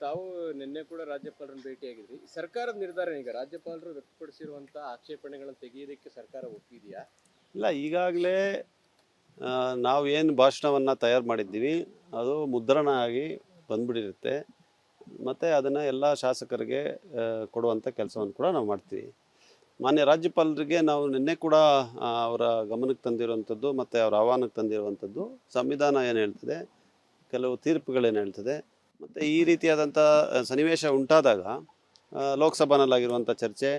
ತಾವು ನಿನ್ನೆ ಕೂಡ ರಾಜ್ಯಪಾಲರನ್ನು ಭೇಟಿಯಾಗಿದ್ರಿ. ಸರ್ಕಾರದ ನಿರ್ಧಾರ ಈಗ ರಾಜ್ಯಪಾಲರು ವ್ಯಕ್ತಪಡಿಸಿರುವಂತಹ ಆಕ್ಷೇಪಣೆಗಳನ್ನು ತೆಗೆಯೋದಕ್ಕೆ ಸರ್ಕಾರ ಒಪ್ಪಿದೆಯಾ? ಇಲ್ಲ, ಈಗಾಗಲೇ ನಾವು ಏನು ಭಾಷಣವನ್ನು ತಯಾರು ಮಾಡಿದ್ದೀವಿ ಅದು ಮುದ್ರಣ ಆಗಿ ಬಂದ್ಬಿಟ್ಟಿರುತ್ತೆ. ಮತ್ತು ಅದನ್ನು ಎಲ್ಲ ಶಾಸಕರಿಗೆ ಕೊಡುವಂಥ ಕೆಲಸವನ್ನು ಕೂಡ ನಾವು ಮಾಡ್ತೀವಿ. ಮಾನ್ಯ ರಾಜ್ಯಪಾಲರಿಗೆ ನಾವು ನಿನ್ನೆ ಕೂಡ ಅವರ ಗಮನಕ್ಕೆ ತಂದಿರುವಂಥದ್ದು ಮತ್ತು ಅವರ ಆಹ್ವಾನಕ್ಕೆ ತಂದಿರುವಂಥದ್ದು ಸಂವಿಧಾನ ಏನು ಹೇಳ್ತದೆ, ಕೆಲವು ತೀರ್ಪುಗಳೇನು ಹೇಳ್ತದೆ, ಮತ್ತು ಈ ರೀತಿಯಾದಂಥ ಸನ್ನಿವೇಶ ಉಂಟಾದಾಗ ಲೋಕಸಭಾನಲ್ಲಾಗಿರುವಂಥ ಚರ್ಚೆ,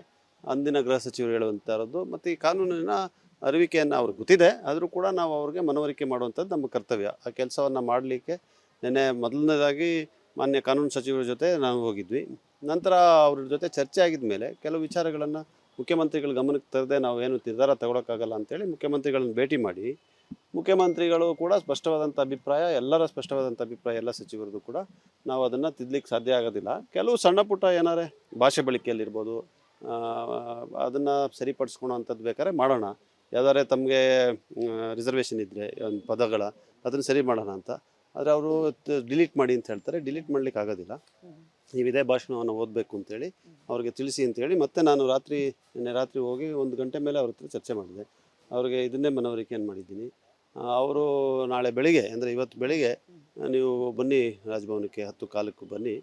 ಅಂದಿನ ಗೃಹ ಸಚಿವರು ಹೇಳುವಂಥದ್ದು ಮತ್ತು ಈ ಕಾನೂನಿನ ಅರಿವಿಕೆಯನ್ನು ಅವ್ರಿಗೆ ಗೊತ್ತಿದೆ. ಆದರೂ ಕೂಡ ನಾವು ಅವ್ರಿಗೆ ಮನವರಿಕೆ ಮಾಡುವಂಥದ್ದು ನಮ್ಮ ಕರ್ತವ್ಯ. ಆ ಕೆಲಸವನ್ನು ಮಾಡಲಿಕ್ಕೆ ನಿನ್ನೆ ಮೊದಲನೇದಾಗಿ ಮಾನ್ಯ ಕಾನೂನು ಸಚಿವರ ಜೊತೆ ನಾವು ಹೋಗಿದ್ವಿ. ನಂತರ ಅವ್ರ ಜೊತೆ ಚರ್ಚೆ ಆಗಿದ ಮೇಲೆ ಕೆಲವು ವಿಚಾರಗಳನ್ನು ಮುಖ್ಯಮಂತ್ರಿಗಳ ಗಮನಕ್ಕೆ ತರದೆ ನಾವು ಏನು ನಿರ್ಧಾರ ತಗೊಳಕ್ಕಾಗಲ್ಲ ಅಂತೇಳಿ ಮುಖ್ಯಮಂತ್ರಿಗಳನ್ನ ಭೇಟಿ ಮಾಡಿ, ಮುಖ್ಯಮಂತ್ರಿಗಳು ಕೂಡ ಸ್ಪಷ್ಟವಾದಂಥ ಅಭಿಪ್ರಾಯ, ಎಲ್ಲರ ಸ್ಪಷ್ಟವಾದಂಥ ಅಭಿಪ್ರಾಯ ಎಲ್ಲ ಸಚಿವರದ್ದು ಕೂಡ ನಾವು ಅದನ್ನು ತಿದ್ದಲಿಕ್ಕೆ ಸಾಧ್ಯ ಆಗೋದಿಲ್ಲ. ಕೆಲವು ಸಣ್ಣ ಪುಟ್ಟ ಏನಾರೆ ಭಾಷೆ ಬಳಕೆಯಲ್ಲಿರ್ಬೋದು, ಅದನ್ನು ಸರಿಪಡಿಸ್ಕೊಳೋ ಅಂಥದ್ದು ಬೇಕಾದ್ರೆ ಮಾಡೋಣ. ಯಾವ್ದಾರೆ ತಮಗೆ ರಿಸರ್ವೇಷನ್ ಇದ್ದರೆ ಒಂದು ಪದಗಳ ಅದನ್ನು ಸರಿ ಮಾಡೋಣ ಅಂತ. ಆದರೆ ಅವರು ಡಿಲೀಟ್ ಮಾಡಿ ಅಂತ ಹೇಳ್ತಾರೆ. ಡಿಲೀಟ್ ಮಾಡ್ಲಿಕ್ಕೆ ಆಗೋದಿಲ್ಲ. ನೀವು ಇದೇ ಭಾಷಣವನ್ನು ಓದಬೇಕು ಅಂತೇಳಿ ಅವ್ರಿಗೆ ತಿಳಿಸಿ ಅಂತೇಳಿ ಮತ್ತೆ ನಾನು ನಿನ್ನೆ ರಾತ್ರಿ ಹೋಗಿ 1 ಗಂಟೆ ಮೇಲೆ ಅವ್ರ ಹತ್ರ ಚರ್ಚೆ ಮಾಡಿದೆ. ಅವ್ರಿಗೆ ಇದನ್ನೇ ಮನವರಿಕೆಯನ್ನು ಮಾಡಿದ್ದೀನಿ. ಅವರು ನಾಳೆ ಬೆಳಿಗ್ಗೆ ಅಂದರೆ ಇವತ್ತು ಬೆಳಿಗ್ಗೆ ನೀವು ಬನ್ನಿ ರಾಜಭವನಕ್ಕೆ 10:15 ಬನ್ನಿ,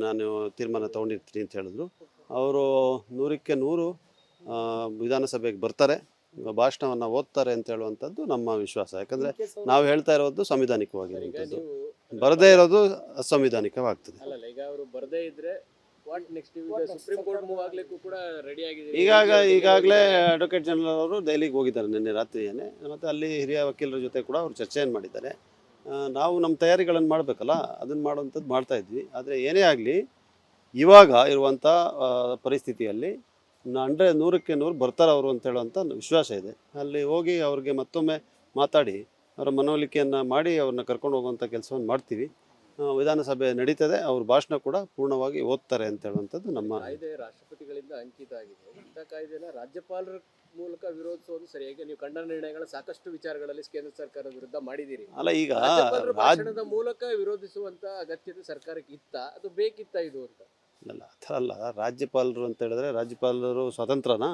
ನಾನು ತೀರ್ಮಾನ ತೊಗೊಂಡಿರ್ತೀನಿ ಅಂತ ಹೇಳಿದ್ರು. ಅವರು 100ಕ್ಕೆ 100 ವಿಧಾನಸಭೆಗೆ ಬರ್ತಾರೆ, ಭಾಷಣವನ್ನು ಓದ್ತಾರೆ ಅಂತ ಹೇಳುವಂಥದ್ದು ನಮ್ಮ ವಿಶ್ವಾಸ. ಯಾಕಂದರೆ ನಾವು ಹೇಳ್ತಾ ಇರೋದು ಸಂವಿಧಾನಿಕವಾಗಿರುವಂಥದ್ದು, ಬರದೇ ಇರೋದು ಅಸಂವಿಧಾನಿಕವಾಗ್ತದೆ. ಈಗ ಅವರು ಬರದೇ ಇದ್ರೆ ಸುಪ್ರೀಂ ಕೋರ್ಟ್ ಮೂವ್ ಆಗ್ಲಿಕ್ಕೂ ಕೂಡ ರೆಡಿ ಆಗಿದೆ. ಈಗಾಗಲೇ ಅಡ್ವೊಕೇಟ್ ಜನರಲ್ ಅವರು ದೆಹಲಿಗೆ ಹೋಗಿದ್ದಾರೆ ನಿನ್ನೆ ರಾತ್ರಿಯೇ. ಮತ್ತು ಅಲ್ಲಿ ಹಿರಿಯ ವಕೀಲರ ಜೊತೆ ಕೂಡ ಅವರು ಚರ್ಚೆಯನ್ನು ಮಾಡಿದ್ದಾರೆ. ನಾವು ನಮ್ಮ ತಯಾರಿಗಳನ್ನು ಮಾಡಬೇಕಲ್ಲ, ಅದನ್ನು ಮಾಡುವಂಥದ್ದು ಮಾಡ್ತಾ ಇದ್ವಿ. ಆದರೆ ಏನೇ ಆಗಲಿ ಇವಾಗ ಇರುವಂಥ ಪರಿಸ್ಥಿತಿಯಲ್ಲಿ 100ಕ್ಕೆ 100 ಬರ್ತಾರೆ ಅವರು ಅಂತ ಹೇಳುವಂಥ ವಿಶ್ವಾಸ ಇದೆ. ಅಲ್ಲಿ ಹೋಗಿ ಅವ್ರಿಗೆ ಮತ್ತೊಮ್ಮೆ ಮಾತಾಡಿ ಅವರ ಮನವೊಲಿಕೆಯನ್ನು ಮಾಡಿ ಅವ್ರನ್ನ ಕರ್ಕೊಂಡು ಹೋಗುವಂಥ ಕೆಲಸವನ್ನು ಮಾಡ್ತೀವಿ. ವಿಧಾನಸಭೆ ನಡೀತದೆ, ಅವ್ರ ಭಾಷಣ ಕೂಡ ಪೂರ್ಣವಾಗಿ ಓದ್ತಾರೆ ಅಂತ ಹೇಳುವಂಥದ್ದು ನಮ್ಮ ಕಾಯ್ದೆ. ರಾಷ್ಟ್ರಪತಿಗಳಿಂದ ಅಂಕಿತ ಆಗಿದೆ. ಇಂಥ ಕಾಯ್ದೆನ ರಾಜ್ಯಪಾಲರ ಮೂಲಕ ವಿರೋಧಿಸುವುದು ಸರಿಯಾಗಿ ನೀವು ಕಂಡ ನಿರ್ಣಯಗಳ ಸಾಕಷ್ಟು ವಿಚಾರಗಳಲ್ಲಿ ಕೇಂದ್ರ ಸರ್ಕಾರದ ವಿರುದ್ಧ ಮಾಡಿದ್ದೀರಿ. ಅಲ್ಲ, ಈಗ ಭಾಷಣದ ಮೂಲಕ ವಿರೋಧಿಸುವಂತ ಅಗತ್ಯತೆ ಸರ್ಕಾರಕ್ಕೆ ಇತ್ತ, ಅದು ಬೇಕಿತ್ತ ಇದು ಅಂತ? ಅಲ್ಲ, ಆ ಥರ ಅಲ್ಲ. ರಾಜ್ಯಪಾಲರು ಅಂತ ಹೇಳಿದ್ರೆ ರಾಜ್ಯಪಾಲರು ಸ್ವತಂತ್ರನಾ?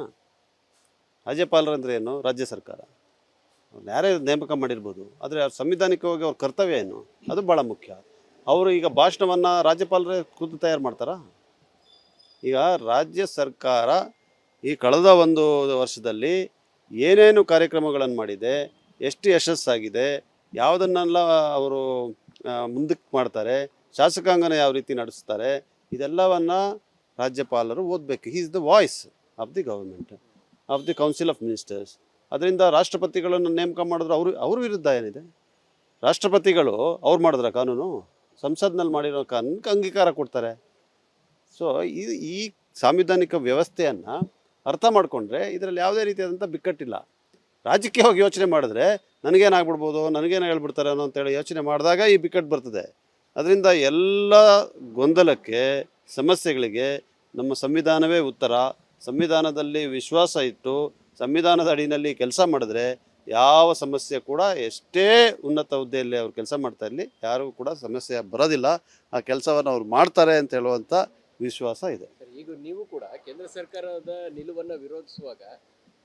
ರಾಜ್ಯಪಾಲರು ಅಂದರೆ ಏನು? ರಾಜ್ಯ ಸರ್ಕಾರ ಯಾರೇ ನೇಮಕ ಮಾಡಿರ್ಬೋದು. ಆದರೆ ಸಂವಿಧಾನಿಕವಾಗಿ ಅವ್ರ ಕರ್ತವ್ಯ ಏನು, ಅದು ಭಾಳ ಮುಖ್ಯ. ಅವರು ಈಗ ಭಾಷಣವನ್ನು ರಾಜ್ಯಪಾಲರೇ ಖುದ್ದು ತಯಾರು ಮಾಡ್ತಾರಾ? ಈಗ ರಾಜ್ಯ ಸರ್ಕಾರ ಈ ಕಳೆದ 1 ವರ್ಷದಲ್ಲಿ ಏನೇನು ಕಾರ್ಯಕ್ರಮಗಳನ್ನು ಮಾಡಿದೆ, ಎಷ್ಟು ಯಶಸ್ಸಾಗಿದೆ, ಯಾವುದನ್ನೆಲ್ಲ ಅವರು ಮುಂದಕ್ಕೆ ಮಾಡ್ತಾರೆ, ಶಾಸಕಾಂಗನ ಯಾವ ರೀತಿ ನಡೆಸ್ತಾರೆ, ಇದೆಲ್ಲವನ್ನು ರಾಜ್ಯಪಾಲರು ಓದಬೇಕು. He is the voice of the government, of the council of ministers. ಅದರಿಂದ ರಾಷ್ಟ್ರಪತಿಗಳನ್ನು ನೇಮಕ ಮಾಡಿದ್ರು ಅವ್ರ ವಿರುದ್ಧ ಏನಿದೆ? ರಾಷ್ಟ್ರಪತಿಗಳು ಅವ್ರು ಮಾಡಿದ್ರ ಕಾನೂನು? ಸಂಸತ್ನಲ್ಲಿ ಮಾಡಿರೋ ಕಾನೂನಿಗೆ ಅಂಗೀಕಾರ ಕೊಡ್ತಾರೆ. ಸೊ ಈ ಸಾಂವಿಧಾನಿಕ ವ್ಯವಸ್ಥೆಯನ್ನು ಅರ್ಥ ಮಾಡಿಕೊಂಡ್ರೆ ಇದರಲ್ಲಿ ಯಾವುದೇ ರೀತಿಯಾದಂಥ ಬಿಕ್ಕಟ್ಟಿಲ್ಲ. ರಾಜಕೀಯವಾಗಿ ಯೋಚನೆ ಮಾಡಿದ್ರೆ ನನಗೇನಾಗ್ಬಿಡ್ಬೋದು, ನನಗೇನು ಹೇಳ್ಬಿಡ್ತಾರೆ ಅನ್ನೋ ಅಂತೇಳಿ ಯೋಚನೆ ಮಾಡಿದಾಗ ಈ ಬಿಕ್ಕಟ್ಟು ಬರ್ತದೆ. ಅದರಿಂದ ಎಲ್ಲ ಗೊಂದಲಕ್ಕೆ, ಸಮಸ್ಯೆಗಳಿಗೆ ನಮ್ಮ ಸಂವಿಧಾನವೇ ಉತ್ತರ. ಸಂವಿಧಾನದಲ್ಲಿ ವಿಶ್ವಾಸ ಇಟ್ಟು ಸಂವಿಧಾನದ ಅಡಿಯಲ್ಲಿ ಕೆಲಸ ಮಾಡಿದ್ರೆ ಯಾವ ಸಮಸ್ಯೆ ಕೂಡ, ಎಷ್ಟೇ ಉನ್ನತ ಹುದ್ದೆಯಲ್ಲಿ ಅವ್ರು ಕೆಲಸ ಮಾಡ್ತಾ ಇರಲಿ, ಯಾರಿಗೂ ಕೂಡ ಸಮಸ್ಯೆ ಬರೋದಿಲ್ಲ. ಆ ಕೆಲಸವನ್ನು ಅವ್ರು ಮಾಡ್ತಾರೆ ಅಂತ ಹೇಳುವಂಥ ವಿಶ್ವಾಸ ಇದೆ. ಈಗ ನೀವು ಕೂಡ ಕೇಂದ್ರ ಸರ್ಕಾರದ ನಿಲುವನ್ನು ವಿರೋಧಿಸುವಾಗ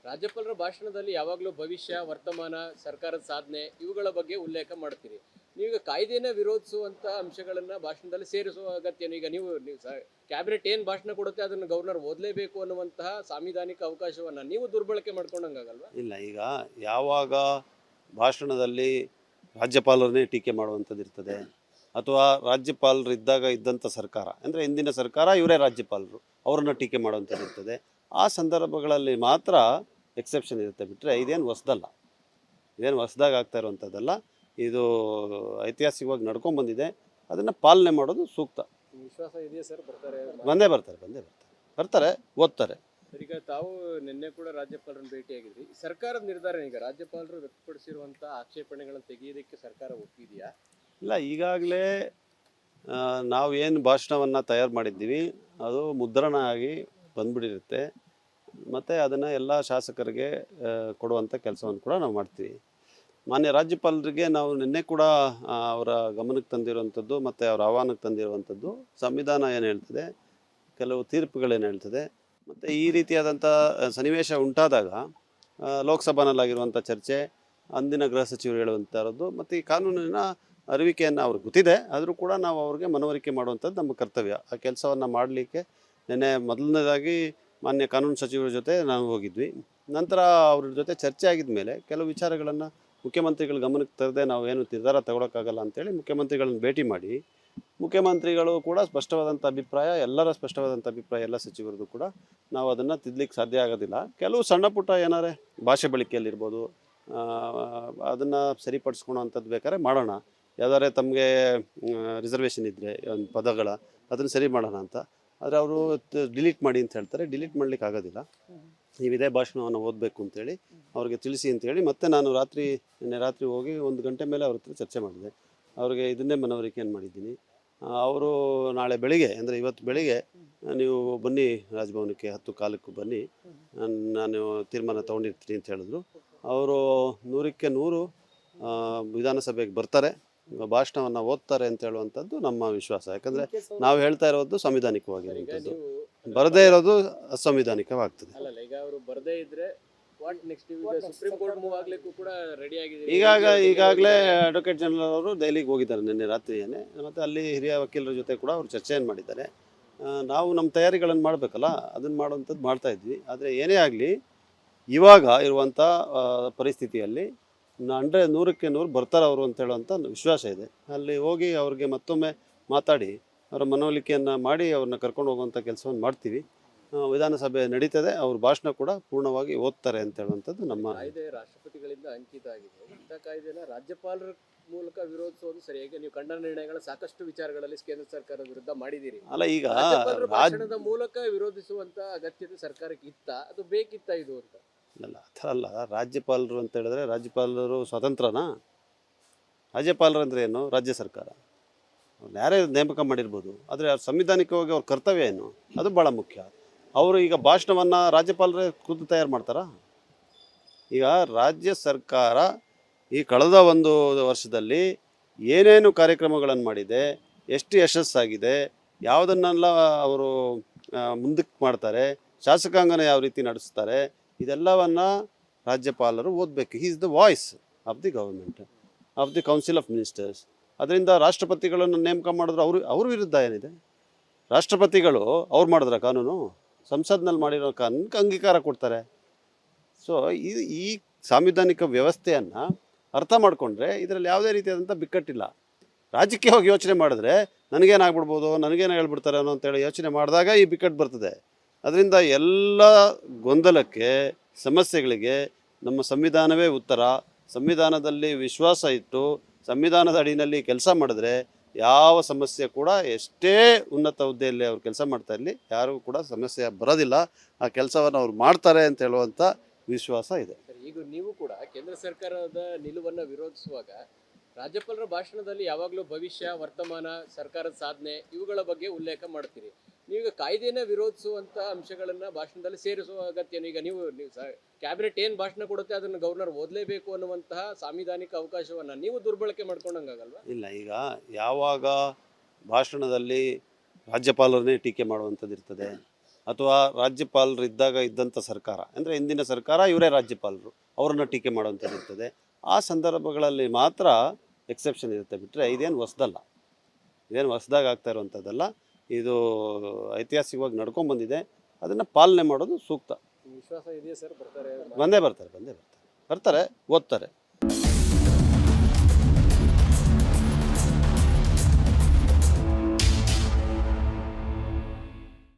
ರಾಜ್ಯಪಾಲರ ಭಾಷಣದಲ್ಲಿ ಯಾವಾಗಲೂ ಭವಿಷ್ಯ, ವರ್ತಮಾನ, ಸರ್ಕಾರದ ಸಾಧನೆ ಇವುಗಳ ಬಗ್ಗೆ ಉಲ್ಲೇಖ ಮಾಡ್ತೀರಿ. ನೀವು ಕಾಯ್ದೆನ ವಿರೋಧಿಸುವಂಥ ಅಂಶಗಳನ್ನು ಭಾಷಣದಲ್ಲಿ ಸೇರಿಸುವ ಅಗತ್ಯನು? ಈಗ ನೀವು ಕ್ಯಾಬಿನೆಟ್ ಏನು ಭಾಷಣ ಕೊಡುತ್ತೆ ಅದನ್ನು ಗವರ್ನರ್ ಓದಲೇಬೇಕು ಅನ್ನುವಂತಹ ಸಾಂವಿಧಾನಿಕ ಅವಕಾಶವನ್ನು ನೀವು ದುರ್ಬಳಕೆ ಮಾಡ್ಕೊಂಡಂಗಾಗಲ್ವಾ? ಇಲ್ಲ, ಈಗ ಯಾವಾಗ ಭಾಷಣದಲ್ಲಿ ರಾಜ್ಯಪಾಲರನ್ನೇ ಟೀಕೆ ಮಾಡುವಂಥದ್ದು ಇರ್ತದೆ, ಅಥವಾ ರಾಜ್ಯಪಾಲರು ಇದ್ದಂಥ ಸರ್ಕಾರ ಅಂದರೆ ಇಂದಿನ ಸರ್ಕಾರ ಇವರೇ ರಾಜ್ಯಪಾಲರು, ಅವರನ್ನು ಟೀಕೆ ಮಾಡುವಂಥದ್ದು ಇರ್ತದೆ. ಆ ಸಂದರ್ಭಗಳಲ್ಲಿ ಮಾತ್ರ ಎಕ್ಸೆಪ್ಷನ್ ಇರುತ್ತೆ. ಬಿಟ್ಟರೆ ಇದೇನು ಹೊಸದಾಗಿ ಆಗ್ತಾ ಇರುವಂಥದ್ದಲ್ಲ. ಇದು ಐತಿಹಾಸಿಕವಾಗಿ ನಡ್ಕೊಂಡ್ಬಂದಿದೆ. ಅದನ್ನು ಪಾಲನೆ ಮಾಡೋದು ಸೂಕ್ತ. ವಿಶ್ವಾಸ ಇದೆಯಾ ಸರ್? ಬಂದೇ ಬರ್ತಾರೆ, ಓದ್ತಾರೆ. ಈಗ ತಾವು ನಿನ್ನೆ ಕೂಡ ರಾಜ್ಯಪಾಲರನ್ನು ಭೇಟಿಯಾಗಿದ್ರಿ. ಸರ್ಕಾರದ ನಿರ್ಧಾರ ಈಗ ರಾಜ್ಯಪಾಲರು ವ್ಯಕ್ತಪಡಿಸಿರುವಂಥ ಆಕ್ಷೇಪಣೆಗಳನ್ನು ತೆಗೆಯೋದಕ್ಕೆ ಸರ್ಕಾರ ಒಪ್ಪಿದೆಯಾ? ಇಲ್ಲ, ಈಗಾಗಲೇ ನಾವು ಏನು ಭಾಷಣವನ್ನು ತಯಾರು ಮಾಡಿದ್ದೀವಿ ಅದು ಮುದ್ರಣ ಆಗಿ ಬಂದ್ಬಿಟ್ಟಿರುತ್ತೆ. ಮತ್ತು ಅದನ್ನು ಎಲ್ಲ ಶಾಸಕರಿಗೆ ಕೊಡುವಂಥ ಕೆಲಸವನ್ನು ಕೂಡ ನಾವು ಮಾಡ್ತೀವಿ. ಮಾನ್ಯ ರಾಜ್ಯಪಾಲರಿಗೆ ನಾವು ನಿನ್ನೆ ಕೂಡ ಅವರ ಗಮನಕ್ಕೆ ತಂದಿರುವಂಥದ್ದು ಮತ್ತು ಅವರ ಆಹ್ವಾನಕ್ಕೆ ತಂದಿರುವಂಥದ್ದು ಸಂವಿಧಾನ ಏನು ಹೇಳ್ತದೆ, ಕೆಲವು ತೀರ್ಪುಗಳೇನು ಹೇಳ್ತದೆ, ಮತ್ತು ಈ ರೀತಿಯಾದಂಥ ಸನ್ನಿವೇಶ ಉಂಟಾದಾಗ ಲೋಕಸಭಾನಲ್ಲಾಗಿರುವಂಥ ಚರ್ಚೆ, ಅಂದಿನ ಗೃಹ ಸಚಿವರು ಹೇಳುವಂಥದ್ದು ಮತ್ತು ಈ ಕಾನೂನಿನ ಅರಿವಿಕೆಯನ್ನು ಅವ್ರಿಗೆ ಗೊತ್ತಿದೆ, ಆದರೂ ಕೂಡ ನಾವು ಅವ್ರಿಗೆ ಮನವರಿಕೆ ಮಾಡುವಂಥದ್ದು ನಮ್ಮ ಕರ್ತವ್ಯ. ಆ ಕೆಲಸವನ್ನು ಮಾಡಲಿಕ್ಕೆ ನಿನ್ನೆ ಮೊದಲನೇದಾಗಿ ಮಾನ್ಯ ಕಾನೂನು ಸಚಿವರ ಜೊತೆ ನಾವು ಹೋಗಿದ್ವಿ. ನಂತರ ಅವ್ರ ಜೊತೆ ಚರ್ಚೆ ಆಗಿದ ಮೇಲೆ ಕೆಲವು ವಿಚಾರಗಳನ್ನು ಮುಖ್ಯಮಂತ್ರಿಗಳ ಗಮನಕ್ಕೆ ತರದೆ ನಾವು ಏನು ನಿರ್ಧಾರ ತಗೊಳಕ್ಕಾಗಲ್ಲ ಅಂತೇಳಿ ಮುಖ್ಯಮಂತ್ರಿಗಳನ್ನು ಭೇಟಿ ಮಾಡಿ, ಮುಖ್ಯಮಂತ್ರಿಗಳು ಕೂಡ ಸ್ಪಷ್ಟವಾದಂಥ ಅಭಿಪ್ರಾಯ, ಎಲ್ಲರ ಸ್ಪಷ್ಟವಾದಂಥ ಅಭಿಪ್ರಾಯ ಎಲ್ಲ ಸಚಿವರದ್ದು ಕೂಡ, ನಾವು ಅದನ್ನು ತಿದ್ದಲಿಕ್ಕೆ ಸಾಧ್ಯ ಆಗೋದಿಲ್ಲ. ಕೆಲವು ಸಣ್ಣ ಪುಟ್ಟ ಏನಾರೆ ಭಾಷೆ ಬಳಕೆಯಲ್ಲಿರ್ಬೋದು, ಅದನ್ನು ಸರಿಪಡಿಸ್ಕೊಳೋವಂಥದ್ದು ಬೇಕಾದ್ರೆ ಮಾಡೋಣ. ಯಾವ್ದಾರೆ ತಮಗೆ ರಿಸರ್ವೇಷನ್ ಇದ್ದರೆ ಒಂದು ಪದಗಳ ಅದನ್ನು ಸರಿ ಮಾಡೋಣ ಅಂತ. ಆದರೆ ಅವರು ಡಿಲೀಟ್ ಮಾಡಿ ಅಂತ ಹೇಳ್ತಾರೆ. ಡಿಲೀಟ್ ಮಾಡಲಿಕ್ಕೆ ಆಗೋದಿಲ್ಲ. ನೀವು ಇದೇ ಭಾಷಣವನ್ನು ಓದಬೇಕು ಅಂತೇಳಿ ಅವ್ರಿಗೆ ತಿಳಿಸಿ ಅಂತೇಳಿ ಮತ್ತೆ ನಾನು ನಿನ್ನೆ ರಾತ್ರಿ ಹೋಗಿ 1 ಗಂಟೆ ಮೇಲೆ ಅವ್ರ ಹತ್ರ ಚರ್ಚೆ ಮಾಡಿದೆ. ಅವ್ರಿಗೆ ಇದನ್ನೇ ಮನವರಿಕೆಯನ್ನು ಮಾಡಿದ್ದೀನಿ. ಅವರು ನಾಳೆ ಬೆಳಿಗ್ಗೆ ಅಂದರೆ ಇವತ್ತು ಬೆಳಿಗ್ಗೆ ನೀವು ಬನ್ನಿ ರಾಜಭವನಕ್ಕೆ 10:15 ಬನ್ನಿ, ನಾನು ತೀರ್ಮಾನ ತೊಗೊಂಡಿರ್ತೀನಿ ಅಂತ ಹೇಳಿದ್ರು. ಅವರು 100ಕ್ಕೆ 100 ವಿಧಾನಸಭೆಗೆ ಬರ್ತಾರೆ, ಭಾಷಣವನ್ನು ಓದ್ತಾರೆ ಅಂತ ಹೇಳುವಂಥದ್ದು ನಮ್ಮ ವಿಶ್ವಾಸ. ಯಾಕಂದರೆ ನಾವು ಹೇಳ್ತಾ ಇರೋದು ಸಂವಿಧಾನಿಕವಾಗಿರುವಂಥದ್ದು, ಬರದೇ ಇರೋದು ಅಸಂವಿಧಾನಿಕವಾಗ್ತದೆ. ಈಗ ಅವರು ಬರದೇ ಇದ್ರೆ what next? Supreme Court move ಆಗ್ಲಿಕ್ಕೂ ಕೂಡ ರೆಡಿ ಆಗಿದೆ. ಈಗಾಗಲೇ ಅಡ್ವೊಕೇಟ್ ಜನರಲ್ ಅವರು ದೆಹಲಿಗೆ ಹೋಗಿದ್ದಾರೆ ನಿನ್ನೆ ರಾತ್ರಿಯೇ, ಮತ್ತು ಅಲ್ಲಿ ಹಿರಿಯ ವಕೀಲರ ಜೊತೆ ಕೂಡ ಅವರು ಚರ್ಚೆಯನ್ನು ಮಾಡಿದ್ದಾರೆ. ನಾವು ನಮ್ಮ ತಯಾರಿಗಳನ್ನು ಮಾಡಬೇಕಲ್ಲ, ಅದನ್ನು ಮಾಡುವಂಥದ್ದು ಮಾಡ್ತಾ ಇದ್ವಿ. ಆದರೆ ಏನೇ ಆಗಲಿ ಇವಾಗ ಇರುವಂಥ ಪರಿಸ್ಥಿತಿಯಲ್ಲಿ 100ಕ್ಕೆ 100 ಬರ್ತಾರೆ ಅವರು ಅಂತ ಹೇಳುವಂಥ ವಿಶ್ವಾಸ ಇದೆ. ಅಲ್ಲಿ ಹೋಗಿ ಅವ್ರಿಗೆ ಮತ್ತೊಮ್ಮೆ ಮಾತಾಡಿ ಅವರ ಮನವೊಲಿಕೆಯನ್ನು ಮಾಡಿ ಅವ್ರನ್ನ ಕರ್ಕೊಂಡು ಹೋಗುವಂಥ ಕೆಲಸವನ್ನು ಮಾಡ್ತೀವಿ. ವಿಧಾನಸಭೆ ನಡೀತದೆ, ಅವ್ರ ಭಾಷಣ ಕೂಡ ಪೂರ್ಣವಾಗಿ ಓದ್ತಾರೆ ಅಂತ ಹೇಳುವಂಥದ್ದು ನಮ್ಮ ಕಾಯ್ದೆ. ರಾಷ್ಟ್ರಪತಿಗಳಿಂದ ಅಂಕಿತ ಆಗಿದೆ. ಇಂಥ ಕಾಯ್ದೆನ ರಾಜ್ಯಪಾಲರ ಮೂಲಕ ವಿರೋಧಿಸೋದು ಸರಿಯಾಗಿ? ನೀವು ಕಂಡ ನಿರ್ಣಯಗಳ ಸಾಕಷ್ಟು ವಿಚಾರಗಳಲ್ಲಿ ಕೇಂದ್ರ ಸರ್ಕಾರದ ವಿರುದ್ಧ ಮಾಡಿದ್ದೀರಿ. ಅಲ್ಲ, ಈಗ ಭಾಷಣದ ಮೂಲಕ ವಿರೋಧಿಸುವಂತ ಅಗತ್ಯತೆ ಸರ್ಕಾರಕ್ಕೆ ಇತ್ತ? ಅದು ಬೇಕಿತ್ತ ಇದು ಅಂತ? ಅಲ್ಲ, ಆ ಥರ ಅಲ್ಲ. ರಾಜ್ಯಪಾಲರು ಅಂತ ಹೇಳಿದ್ರೆ ರಾಜ್ಯಪಾಲರು ಸ್ವತಂತ್ರನಾ? ರಾಜ್ಯಪಾಲರು ಅಂದರೆ ಏನು? ರಾಜ್ಯ ಸರ್ಕಾರ ಅವ್ರನ್ನ ಯಾರೇ ನೇಮಕ ಮಾಡಿರ್ಬೋದು, ಆದರೆ ಸಂವಿಧಾನಿಕವಾಗಿ ಅವ್ರ ಕರ್ತವ್ಯ ಏನು ಅದು ಭಾಳ ಮುಖ್ಯ. ಅವರು ಈಗ ಭಾಷಣವನ್ನು ರಾಜ್ಯಪಾಲರೇ ಖುದ್ದು ತಯಾರು ಮಾಡ್ತಾರಾ? ಈಗ ರಾಜ್ಯ ಸರ್ಕಾರ ಈ ಕಳೆದ 1 ವರ್ಷದಲ್ಲಿ ಏನೇನು ಕಾರ್ಯಕ್ರಮಗಳನ್ನು ಮಾಡಿದೆ, ಎಷ್ಟು ಯಶಸ್ಸಾಗಿದೆ, ಯಾವುದನ್ನೆಲ್ಲ ಅವರು ಮುಂದಕ್ಕೆ ಮಾಡ್ತಾರೆ, ಶಾಸಕಾಂಗನ ಯಾವ ರೀತಿ ನಡೆಸ್ತಾರೆ, ಇದೆಲ್ಲವನ್ನು ರಾಜ್ಯಪಾಲರು ಓದಬೇಕು. He is the voice of the government, of the council of ministers. ಅದರಿಂದ ರಾಷ್ಟ್ರಪತಿಗಳನ್ನು ನೇಮಕ ಮಾಡಿದ್ರು ಅವ್ರ ವಿರುದ್ಧ ಏನಿದೆ? ರಾಷ್ಟ್ರಪತಿಗಳು ಅವ್ರು ಮಾಡಿದ್ರ ಕಾನೂನು? ಸಂಸತ್ನಲ್ಲಿ ಮಾಡಿರೋ ಕಾನೂನಿಗೆ ಅಂಗೀಕಾರ ಕೊಡ್ತಾರೆ. ಸೊ ಈ ಸಾಂವಿಧಾನಿಕ ವ್ಯವಸ್ಥೆಯನ್ನು ಅರ್ಥ ಮಾಡಿಕೊಂಡ್ರೆ ಇದರಲ್ಲಿ ಯಾವುದೇ ರೀತಿಯಾದಂಥ ಬಿಕ್ಕಟ್ಟಿಲ್ಲ. ರಾಜಕೀಯವಾಗಿ ಯೋಚನೆ ಮಾಡಿದ್ರೆ ನನಗೇನಾಗ್ಬಿಡ್ಬೋದು, ನನಗೇನು ಹೇಳ್ಬಿಡ್ತಾರೆ ಅನ್ನೋ ಅಂತೇಳಿ ಯೋಚನೆ ಮಾಡಿದಾಗ ಈ ಬಿಕ್ಕಟ್ಟು ಬರ್ತದೆ. ಅದರಿಂದ ಎಲ್ಲ ಗೊಂದಲಕ್ಕೆ, ಸಮಸ್ಯೆಗಳಿಗೆ ನಮ್ಮ ಸಂವಿಧಾನವೇ ಉತ್ತರ. ಸಂವಿಧಾನದಲ್ಲಿ ವಿಶ್ವಾಸ ಇಟ್ಟು ಸಂವಿಧಾನದ ಅಡಿಯಲ್ಲಿ ಕೆಲಸ ಮಾಡಿದ್ರೆ ಯಾವ ಸಮಸ್ಯೆ ಕೂಡ, ಎಷ್ಟೇ ಉನ್ನತ ಹುದ್ದೆಯಲ್ಲಿ ಅವ್ರು ಕೆಲಸ ಮಾಡ್ತಾ ಇರಲಿ, ಯಾರಿಗೂ ಕೂಡ ಸಮಸ್ಯೆ ಬರೋದಿಲ್ಲ. ಆ ಕೆಲಸವನ್ನು ಅವ್ರು ಮಾಡ್ತಾರೆ ಅಂತ ಹೇಳುವಂಥ ವಿಶ್ವಾಸ ಇದೆ. ಈಗ ನೀವು ಕೂಡ ಕೇಂದ್ರ ಸರ್ಕಾರದ ನಿಲುವನ್ನು ವಿರೋಧಿಸುವಾಗ ರಾಜ್ಯಪಾಲರ ಭಾಷಣದಲ್ಲಿ ಯಾವಾಗಲೂ ಭವಿಷ್ಯ, ವರ್ತಮಾನ, ಸರ್ಕಾರದ ಸಾಧನೆ ಇವುಗಳ ಬಗ್ಗೆ ಉಲ್ಲೇಖ ಮಾಡ್ತೀರಿ. ನೀವೀಗ ಕಾಯ್ದೆನ ವಿರೋಧಿಸುವಂಥ ಅಂಶಗಳನ್ನು ಭಾಷಣದಲ್ಲಿ ಸೇರಿಸುವ ಅಗತ್ಯ? ಈಗ ನೀವು ಕ್ಯಾಬಿನೆಟ್ ಏನು ಭಾಷಣ ಕೊಡುತ್ತೆ ಅದನ್ನು ಗವರ್ನರ್ ಓದಲೇಬೇಕು ಅನ್ನುವಂತಹ ಸಾಂವಿಧಾನಿಕ ಅವಕಾಶವನ್ನು ನೀವು ದುರ್ಬಳಕೆ ಮಾಡ್ಕೊಂಡಂಗಾಗಲ್ವಾ? ಇಲ್ಲ, ಈಗ ಯಾವಾಗ ಭಾಷಣದಲ್ಲಿ ರಾಜ್ಯಪಾಲರನ್ನೇ ಟೀಕೆ ಮಾಡುವಂಥದ್ದು ಇರ್ತದೆ, ಅಥವಾ ರಾಜ್ಯಪಾಲರು ಇದ್ದಂಥ ಸರ್ಕಾರ ಅಂದರೆ ಹಿಂದಿನ ಸರ್ಕಾರ ಇವರೇ ರಾಜ್ಯಪಾಲರು, ಅವರನ್ನು ಟೀಕೆ ಮಾಡುವಂಥದ್ದು ಇರ್ತದೆ, ಆ ಸಂದರ್ಭಗಳಲ್ಲಿ ಮಾತ್ರ ಎಕ್ಸೆಪ್ಷನ್ ಇರುತ್ತೆ. ಬಿಟ್ಟರೆ ಇದೇನು ಹೊಸದಲ್ಲ, ಇದೇನು ಹೊಸದಾಗಿ ಆಗ್ತಾ ಇರುವಂಥದ್ದಲ್ಲ. ಇದು ಐತಿಹಾಸಿಕವಾಗಿ ನಡ್ಕೊಂಡು ಬಂದಿದೆ. ಅದನ್ನು ಪಾಲನೆ ಮಾಡೋದು ಸೂಕ್ತ. ವಿಶ್ವಾಸ ಇದೆಯಾ ಸರ್? ಬಂದೇ ಬರ್ತಾರೆ, ಓದ್ತಾರೆ.